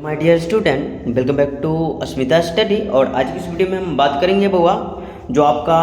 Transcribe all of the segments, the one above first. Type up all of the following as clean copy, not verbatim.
My dear student, welcome back to Asmita study. और आज की इस वीडियो में हम बात करेंगे बउआ जो आपका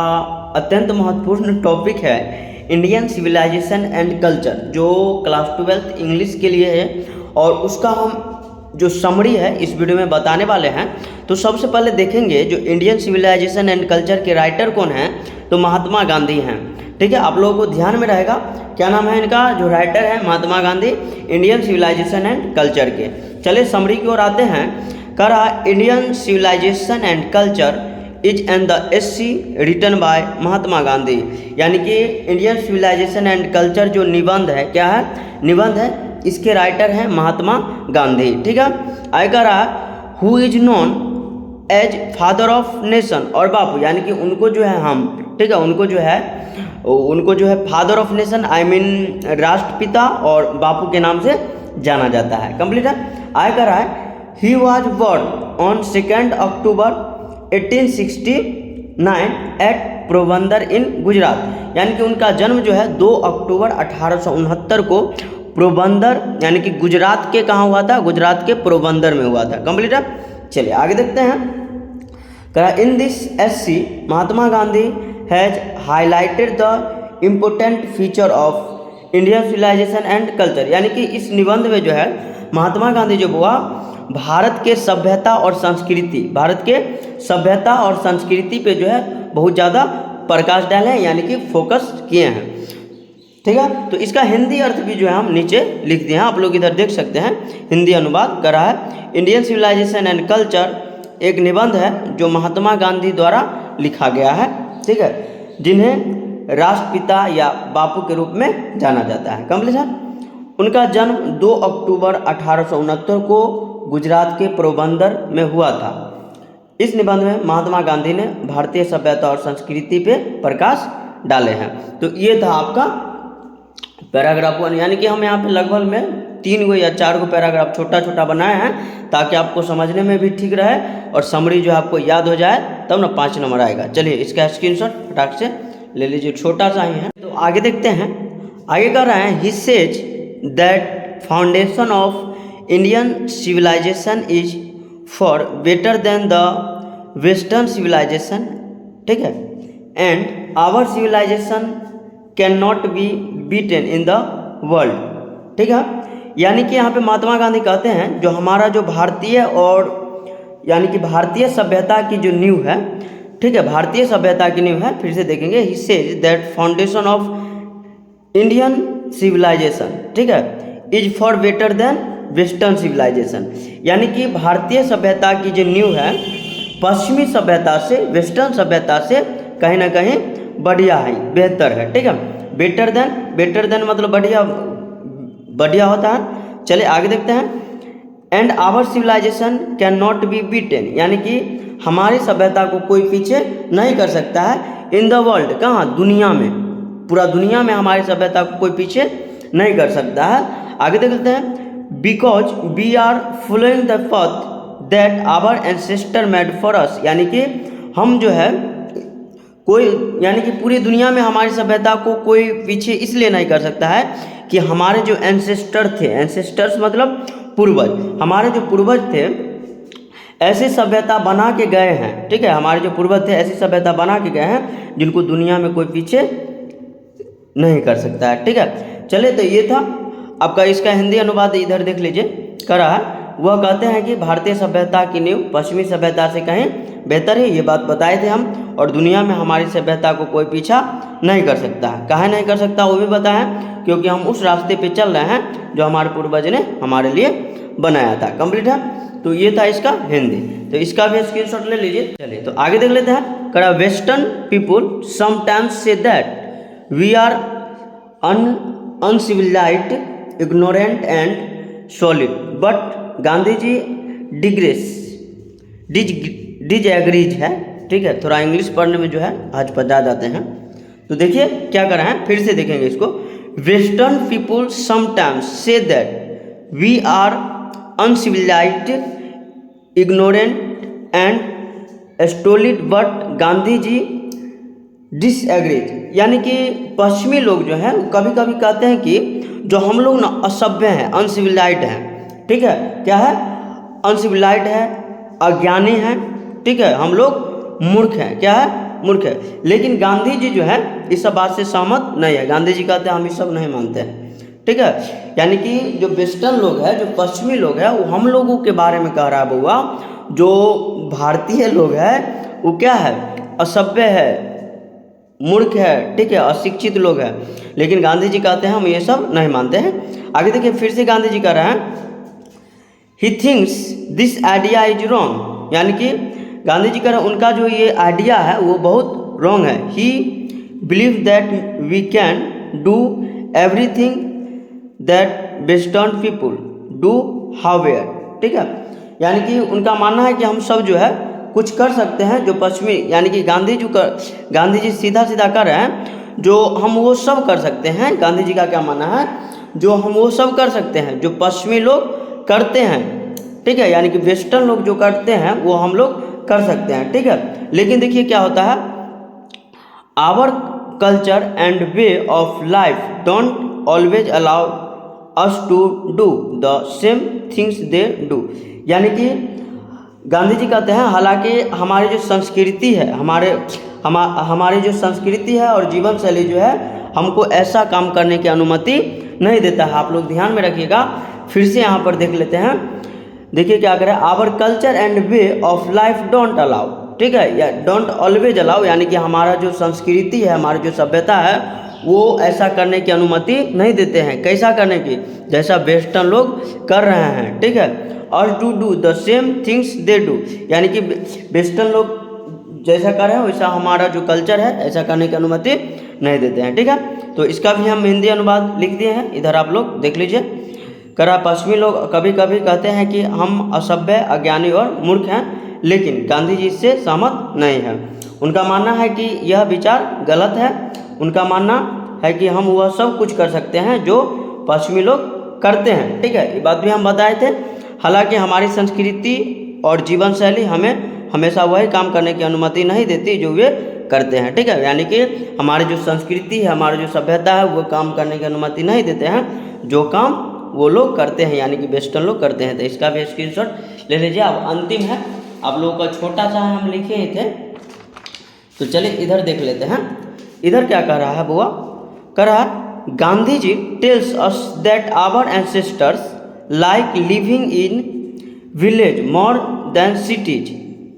अत्यंत महत्वपूर्ण टॉपिक है इंडियन सिविलाइजेशन एंड कल्चर, जो क्लास 12 इंग्लिश के लिए है और उसका हम जो समरी है इस वीडियो में बताने वाले हैं। तो सबसे पहले देखेंगे जो इंडियन सिविलाइजेशन एंड कल्चर के राइटर कौन हैं, तो महात्मा गांधी हैं। ठीक है, आप लोगों को ध्यान में रहेगा क्या नाम है इनका, जो राइटर है Mahatma Gandhi, Indian civilisation and culture के। चलिए समरी की ओर आते हैं। कह रहा Indian civilisation and culture is an द essay written by Mahatma Gandhi, यानी कि इंडियन सिविलाइजेशन एंड कल्चर जो निबंध है, क्या है निबंध है, इसके राइटर हैं महात्मा गांधी। ठीक है, आगे कह रहा who is known as father of nation, और बापू यानी कि उनको जो है हम, ठीक है, उनको जो है father of nation I mean राष्ट्रपिता और बापू के नाम से जाना जाता है। कंप्लीट है। आगे कह रहा है he was born on 2 October 1869 at Porbandar in Gujarat, यानी कि उनका जन्म जो है 2 अक्टूबर 1869 को पोरबंदर यानी कि गुजरात के कहाँ हुआ था, गुजरात के पोरबंदर में हुआ था। कंप्लीट है। चलिए आगे देखते हैं। कहा in this essay Mahatma Gandhi has highlighted the important feature of Indian civilisation and culture, यानी कि इस निबंध में जो है महात्मा गांधी जो हुआ भारत के सभ्यता और संस्कृति, भारत के सभ्यता और संस्कृति पे जो है बहुत ज़्यादा प्रकाश डाले हैं, यानी कि फोकस किए हैं। ठीक है, तो इसका हिंदी अर्थ भी जो है हम नीचे लिख दिए हैं, आप लोग इधर देख सकते हैं। हिंदी अनुवाद करा है इंडियन सिविलाइजेशन एंड कल्चर एक निबंध है जो महात्मा गांधी द्वारा लिखा गया है। ठीक है, जिन्हें राष्ट्रपिता या बापू के रूप में जाना जाता है। कंप्लीट है। उनका जन्म 2 अक्टूबर 1869 को गुजरात के पोरबंदर में हुआ था। इस निबंध में महात्मा गांधी ने भारतीय सभ्यता और संस्कृति पे प्रकाश डाले हैं। तो ये था आपका पैराग्राफ 1, यानी कि हम यहाँ पे लगभग में 3 या 4 पैराग्राफ छोटा छोटा बनाए हैं ताकि आपको समझने में भी ठीक रहे और समरी जो आपको याद हो जाए, तब ना 5 नंबर आएगा। चलिए इसका स्क्रीनशॉट फटाक से ले लीजिए, छोटा सा ही है। तो आगे देखते हैं। आगे कर रहे हैं he says that foundation of Indian civilisation is far better than the western civilisation. ठीक है, and our civilisation can not be beaten in the world. ठीक है, यानी कि यहाँ पे महात्मा गांधी कहते हैं जो हमारा जो भारतीय और यानी कि भारतीय सभ्यता की जो नींव है, ठीक है, भारतीय सभ्यता की नींव है। फिर से देखेंगे he says that foundation of Indian civilisation, ठीक है, is far better than western civilisation, यानी कि भारतीय सभ्यता की जो नींव है पश्चिमी सभ्यता से, वेस्टर्न सभ्यता से कहीं ना कहीं बढ़िया है, बेहतर है। ठीक है, बेटर देन मतलब बढ़िया होता है। चलिए आगे देखते हैं। And our civilisation can not be beaten, यानी कि हमारी सभ्यता को कोई पीछे नहीं कर सकता है इन द वर्ल्ड, कहाँ, दुनिया में, पूरा दुनिया में हमारी सभ्यता को कोई पीछे नहीं कर सकता है। आगे देखते हैं। Because we are following the path that our ancestor made for us, यानी कि हम जो है कोई, यानी कि पूरी दुनिया में हमारी सभ्यता को कोई पीछे इसलिए नहीं कर सकता है कि हमारे जो एंसेस्टर थे, एंसेस्टर्स मतलब पूर्वज, हमारे जो पूर्वज थे ऐसी सभ्यता बना के गए हैं। ठीक है, हमारे जो पूर्वज थे ऐसी सभ्यता बना के गए हैं जिनको दुनिया में कोई पीछे नहीं कर सकता है। ठीक है, चलिए तो ये था आपका इसका हिंदी अनुवाद, इधर देख लीजिए करा है। वह कहते हैं कि भारतीय सभ्यता की नींव पश्चिमी सभ्यता से कहीं बेहतर है, ये बात बताए थे हम, और दुनिया में हमारी सभ्यता को कोई पीछा नहीं कर सकता है। काहे नहीं कर सकता वो भी बताएं, क्योंकि हम उस रास्ते पे चल रहे हैं जो हमारे पूर्वज ने हमारे लिए बनाया था। कंप्लीट है। तो ये था इसका हिंदी, तो इसका भी स्क्रीनशॉट ले लीजिए। चलिए तो आगे देख लेते हैं। करा western people sometimes say that we are uncivilized, ignorant and solid, but Gandhi ji disagrees है। ठीक है, थोड़ा इंग्लिश पढ़ने में जो है आज पता जाते हैं। तो देखिए क्या कर रहे हैं, फिर से देखेंगे इसको। Western people sometimes say that we are uncivilized, ignorant and stolid, but Gandhi ji disagrees, यानी कि पश्चिमी लोग जो हैं कभी कभी कहते हैं कि जो हम लोग ना असभ्य हैं, अनसिविलाइज्ड हैं, ठीक है, क्या है, अनसिविलाइज्ड है, अज्ञानी है, ठीक है, हम लोग मूर्ख हैं। क्या है? मूर्ख है। लेकिन गांधी जी जो है इस सब बात से सहमत नहीं है। गांधी जी कहते हैं हम ये सब नहीं मानते हैं, ठीक है। यानी कि जो वेस्टर्न लोग हैं, जो पश्चिमी लोग हैं, वो हम लोगों के बारे में कह रहा है बउआ। जो भारतीय लोग हैं वो क्या है? असभ्य है, मूर्ख है, ठीक है, अशिक्षित लोग हैं। लेकिन गांधी जी कहते हैं हम ये सब नहीं मानते हैं। आगे देखिए, फिर से गांधी जी कह रहे हैं he thinks this idea is wrong. यानी कि गांधी जी कह रहे हैं उनका जो ये आइडिया है वो बहुत रॉन्ग है। He believe that we can do everything that western people do however, ठीक है। यानी कि उनका मानना है कि हम सब जो है कुछ कर सकते हैं जो पश्चिमी, यानी कि गांधी जी सीधा सीधा कर रहे हैं जो हम वो सब कर सकते हैं। गांधी जी का क्या मानना है? जो हम वो सब कर सकते हैं जो पश्चिमी लोग करते हैं, ठीक है। यानी कि वेस्टर्न लोग जो करते हैं वो हम लोग कर सकते हैं, ठीक है। लेकिन देखिए क्या होता है, our culture and way of life don't always allow us to do the same things they do. यानी कि गांधी जी कहते हैं हालांकि हमारी जो संस्कृति है, हमारी जो संस्कृति है और जीवन शैली जो है हमको ऐसा काम करने की अनुमति नहीं देता है। आप लोग ध्यान में रखिएगा। फिर से यहाँ पर देख लेते हैं। देखिए क्या करें, our culture and way of life don't allow, ठीक है, या डोंट ऑलवेज अलाउ। यानी कि हमारा जो संस्कृति है, हमारी जो सभ्यता है वो ऐसा करने की अनुमति नहीं देते हैं। कैसा करने की? जैसा वेस्टर्न लोग कर रहे हैं, ठीक है। और to do the same things they do, यानी कि वेस्टर्न लोग जैसा कर रहे हैं वैसा हमारा जो कल्चर है ऐसा करने की अनुमति नहीं देते हैं, ठीक है। तो इसका भी हम हिंदी अनुवाद लिख दिए हैं, इधर आप लोग देख लीजिए। करा पश्चिमी लोग कभी कभी कहते हैं कि हम असभ्य, अज्ञानी और मूर्ख हैं, लेकिन गांधी जी इससे सहमत नहीं है। उनका मानना है कि यह विचार गलत है। उनका मानना है कि हम वह सब कुछ कर सकते हैं जो पश्चिमी लोग करते हैं, ठीक है। ये बात भी हम बताए थे। हालांकि हमारी संस्कृति और जीवन शैली हमें हमेशा वही काम करने की अनुमति नहीं देती जो वे करते हैं, ठीक है। यानी कि हमारी जो संस्कृति है, हमारी जो सभ्यता है वो काम करने की अनुमति नहीं देते हैं जो काम वो लोग करते हैं, यानी कि वेस्टर्न लोग करते हैं। तो इसका भी स्क्रीनशॉट ले लीजिए। अब अंतिम है, आप लोगों का छोटा सा हम लिखे ही थे, तो चलिए इधर देख लेते हैं। इधर क्या कह रहा है बुआ? कह रहा है Gandhi ji tells us that our ancestors like living in village more than cities,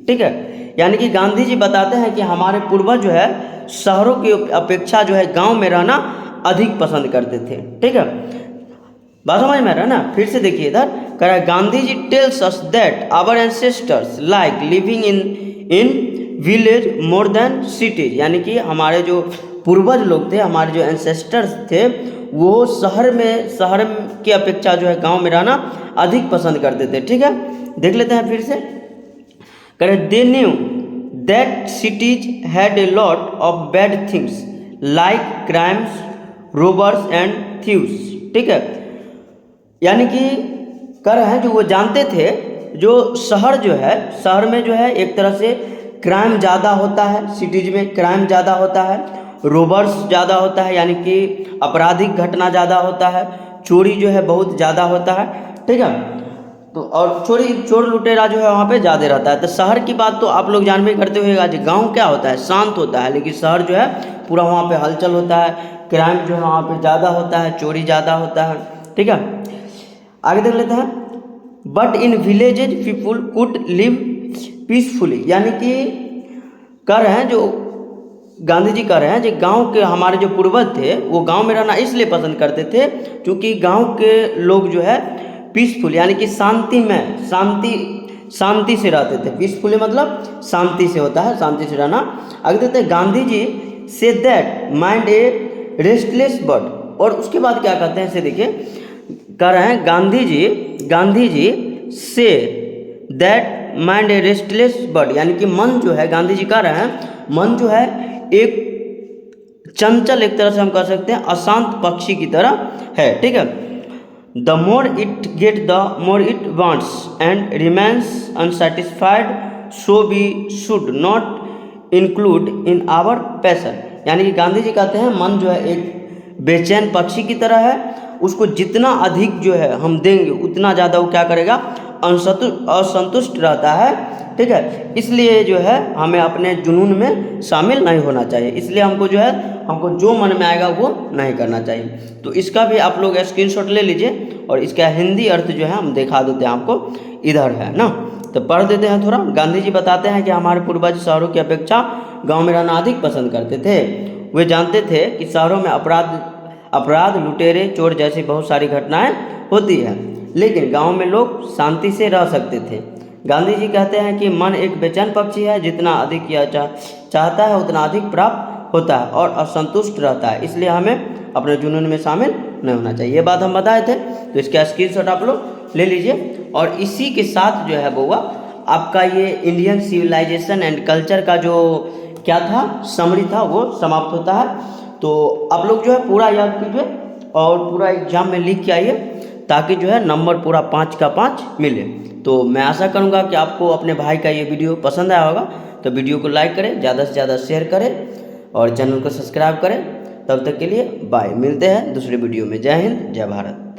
ठीक है। यानी कि गांधी जी बताते हैं कि हमारे पूर्वज जो है शहरों की अपेक्षा जो है गांव में रहना अधिक पसंद करते थे, ठीक है। बात समझ में आ रहा है ना? फिर से देखिए इधर कह रहा है Gandhi ji tells us that our ancestors like living in village more than cities. यानी कि हमारे जो पूर्वज लोग थे, हमारे जो एंसेस्टर्स थे, वो शहर की अपेक्षा जो है गांव में रहना अधिक पसंद करते थे, ठीक है। देख लेते हैं फिर से। कह रहे they knew that cities had a lot of bad things like crimes, robbers and thieves, ठीक है। यानी कि कह रहे हैं जो वो जानते थे जो शहर में जो है एक तरह से क्राइम ज़्यादा होता है, सिटीज में क्राइम ज़्यादा होता है, रोबर्स ज़्यादा होता है, यानी कि आपराधिक घटना ज़्यादा होता है, चोरी जो है बहुत ज़्यादा होता है, ठीक है। तो और चोर लुटेरा जो है वहाँ पे ज़्यादा रहता है। तो शहर की बात तो आप लोग जानबे करते हुएगा जी, गांव क्या होता है? शांत होता है। लेकिन शहर जो है पूरा वहाँ पे हलचल होता है, क्राइम जो है वहाँ पे ज़्यादा होता है, चोरी ज़्यादा होता है, ठीक है। आगे देख लेते हैं। But in villages people could live peacefully, यानी कि कह रहे हैं जो गांधी जी कह रहे हैं जो गांव के हमारे जो पूर्वज थे वो गांव में रहना इसलिए पसंद करते थे क्योंकि गांव के लोग जो है पीसफुल, यानी कि शांति से रहते थे। पीसफुली मतलब शांति से होता है, शांति से रहना। आगे देखते हैं Gandhi ji says that mind a restless bird, और उसके बाद क्या कहते हैं इसे देखिए। कह रहे हैं Gandhi ji says that mind a restless bird, यानी कि मन जो है, गांधी जी कह रहे हैं मन जो है एक चंचल, एक तरह से हम कह सकते हैं अशांत पक्षी की तरह है, ठीक है। The more it get the more it wants and remains unsatisfied, so we should not include in our passion. यानी कि गांधी जी कहते हैं मन जो है एक बेचैन पक्षी की तरह है, उसको जितना अधिक जो है हम देंगे उतना ज़्यादा वो क्या करेगा, असंतुष्ट रहता है, ठीक है। इसलिए जो है हमें अपने जुनून में शामिल नहीं होना चाहिए, इसलिए हमको जो है हमको जो मन में आएगा वो नहीं करना चाहिए। तो इसका भी आप लोग स्क्रीनशॉट ले लीजिए और इसका हिंदी अर्थ जो है हम दिखा देते हैं आपको, इधर है ना, तो पढ़ देते हैं थोड़ा। गांधी जी बताते हैं कि हमारे पूर्वज शहरों की अपेक्षा गाँव में रहना अधिक पसंद करते थे। वे जानते थे कि शहरों में अपराध, लुटेरे, चोर जैसी बहुत सारी घटनाएं होती है, लेकिन गांव में लोग शांति से रह सकते थे। गांधी जी कहते हैं कि मन एक बेचैन पक्षी है, जितना अधिक यह चाहता है उतना अधिक प्राप्त होता है और असंतुष्ट रहता है, इसलिए हमें अपने जुनून में शामिल नहीं होना चाहिए। ये बात हम बताए थे, तो इसका स्क्रीनशॉट आप लोग ले लीजिए। और इसी के साथ जो है बउआ आपका ये इंडियन सिविलाइजेशन एंड कल्चर का जो क्या था, समरी था, वो समाप्त होता है। तो आप लोग जो है पूरा याद कीजिए और पूरा एग्जाम में लिख के आइए, ताकि जो है नंबर पूरा 5 का 5 मिले। तो मैं आशा करूँगा कि आपको अपने भाई का ये वीडियो पसंद आया होगा, तो वीडियो को लाइक करें, ज़्यादा से ज़्यादा शेयर करें और चैनल को सब्सक्राइब करें। तब तक के लिए बाय, मिलते हैं दूसरे वीडियो में। जय हिंद, जय भारत।